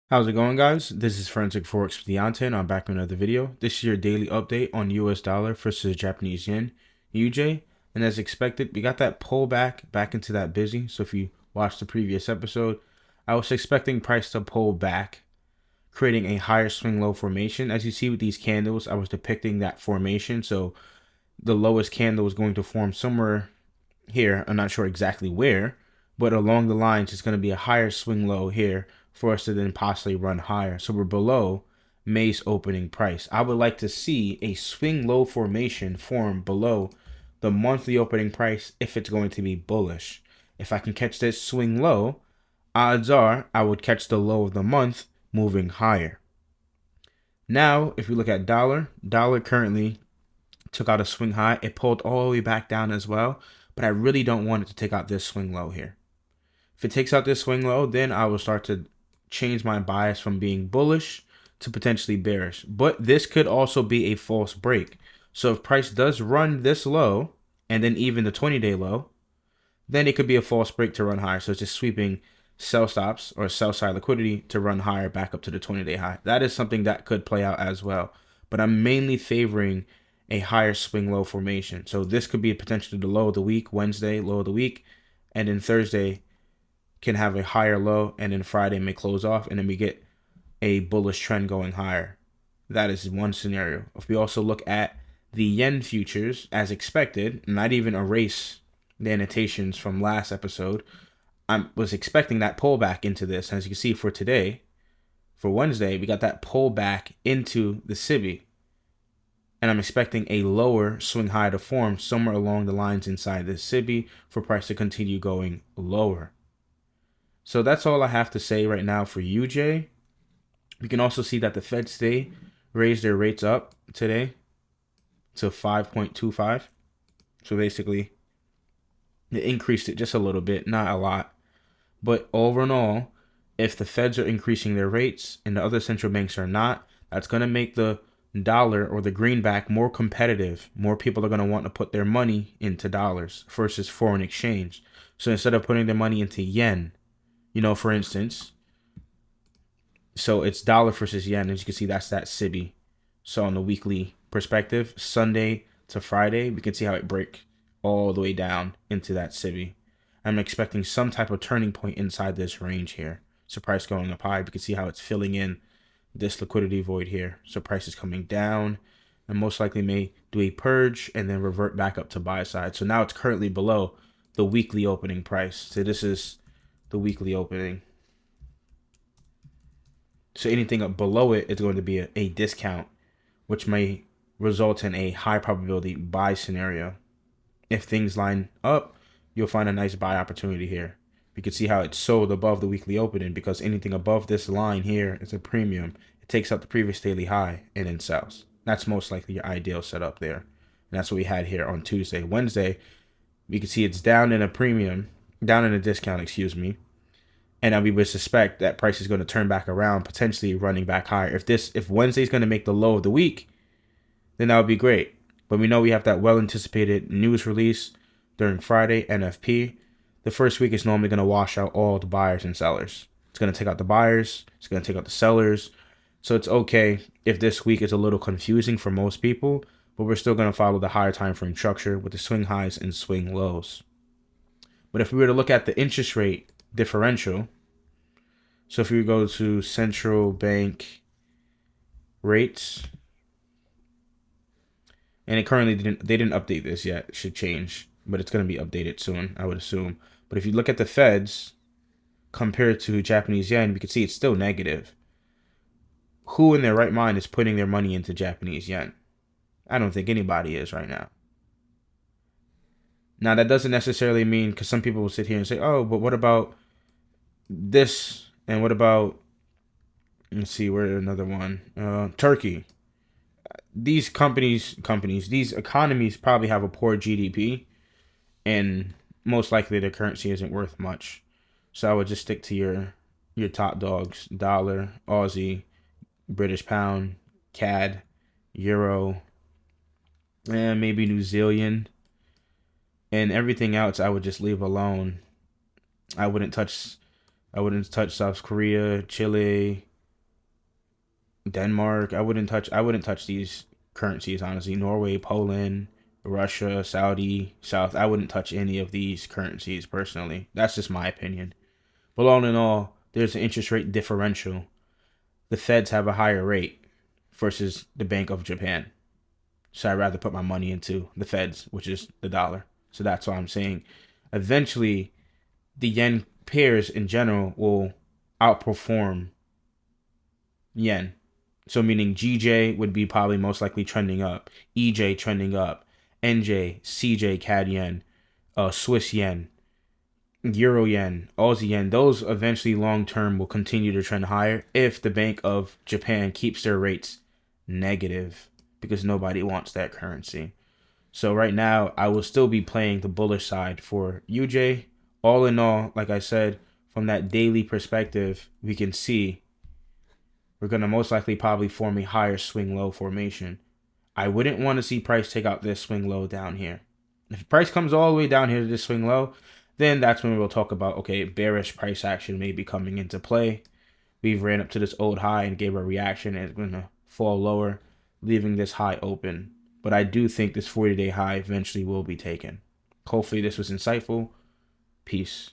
How's it going, guys? This is Forensic Forex with Deontay, and I'm back with another video. This is your daily update on US dollar versus Japanese yen, UJ. And as expected, we got that pullback back into that busy. So if you watched the previous episode, I was expecting price to pull back, creating a higher swing low formation. As you see with these candles, I was depicting that formation. So the lowest candle is going to form somewhere here. I'm not sure exactly where, but along the lines, it's going to be a higher swing low here for us to then possibly run higher. So we're below May's opening price. I would like to see a swing low formation form below the monthly opening price if it's going to be bullish. If I can catch this swing low, odds are I would catch the low of the month moving higher. Now, if we look at dollar currently took out a swing high. It pulled all the way back down as well, but I really don't want it to take out this swing low here. If it takes out this swing low, then I will start to change my bias from being bullish to potentially bearish. But this could also be a false break. So if price does run this low, and then even the 20-day low, then it could be a false break to run higher. So it's just sweeping sell stops or sell side liquidity to run higher back up to the 20-day high. That is something that could play out as well. But I'm mainly favoring a higher swing low formation. So this could be potentially the low of the week, Wednesday, low of the week, and then Thursday can have a higher low, and then Friday may close off, and then we get a bullish trend going higher. That is one scenario. If we also look at the yen futures, as expected, not even erase the annotations from last episode, I was expecting that pullback into this. And as you can see for today, for Wednesday, we got that pullback into the SIBI. And I'm expecting a lower swing high to form somewhere along the lines inside this SIBI for price to continue going lower. So that's all I have to say right now for UJ. We can also see that the Fed today raised their rates up today to 5.25. So basically, they increased it just a little bit, not a lot. But overall, if the Feds are increasing their rates and the other central banks are not, that's going to make the dollar or the greenback more competitive. More people are going to want to put their money into dollars versus foreign exchange. So instead of putting their money into yen, for instance, so it's dollar versus yen. As you can see, that's that SIBI. So on the weekly perspective, Sunday to Friday, we can see how it breaks all the way down into that SIBI. I'm expecting some type of turning point inside this range here. So price going up high. We can see how it's filling in this liquidity void here. So price is coming down and most likely may do a purge and then revert back up to buy side. So now it's currently below the weekly opening price. So this is the weekly opening. So anything up below it is going to be a discount, which may result in a high probability buy scenario. If things line up, you'll find a nice buy opportunity here. You can see how it's sold above the weekly opening because anything above this line here is a premium. It takes out the previous daily high and then sells. That's most likely your ideal setup there. And that's what we had here on Tuesday. Wednesday, we can see it's down in a premium, down in a discount, excuse me. And we would suspect that price is going to turn back around, potentially running back higher. If Wednesday's going to make the low of the week, then that would be great. But we know we have that well-anticipated news release during Friday, NFP. The first week is normally going to wash out all the buyers and sellers. It's going to take out the buyers. It's going to take out the sellers. So it's okay if this week is a little confusing for most people, but we're still going to follow the higher time frame structure with the swing highs and swing lows. But if we were to look at the interest rate differential, so if we go to central bank rates, and it currently they didn't update this yet. It should change, but it's going to be updated soon, I would assume. But if you look at the Feds compared to Japanese yen, we can see it's still negative. Who in their right mind is putting their money into Japanese yen? I don't think anybody is right now. Now, that doesn't necessarily mean, because some people will sit here and say, oh, but what about this? And what about, let's see, where another one? Turkey. These these economies probably have a poor GDP, and most likely their currency isn't worth much. So I would just stick to your top dogs: dollar, Aussie, British pound, CAD, Euro, and maybe New Zealand, and everything else I would just leave alone. I wouldn't touch South Korea, Chile. Denmark. I wouldn't touch these currencies, honestly. Norway, Poland, Russia, Saudi, South. I wouldn't touch any of these currencies personally. That's just my opinion. But all in all, there's an interest rate differential. The Feds have a higher rate versus the Bank of Japan. So I'd rather put my money into the Feds, which is the dollar. So that's why I'm saying eventually the yen pairs in general will outperform yen. So meaning GJ would be probably most likely trending up, EJ trending up, NJ, CJ, CAD yen, Swiss yen, Euro yen, Aussie yen. Those eventually long term will continue to trend higher if the Bank of Japan keeps their rates negative because nobody wants that currency. So right now, I will still be playing the bullish side for UJ. All in all, like I said, from that daily perspective, we can see we're going to most likely probably form a higher swing low formation. I wouldn't want to see price take out this swing low down here. If price comes all the way down here to this swing low, then that's when we'll talk about, okay, bearish price action may be coming into play. We've ran up to this old high and gave a reaction and it's going to fall lower, leaving this high open. But I do think this 40-day high eventually will be taken. Hopefully this was insightful. Peace.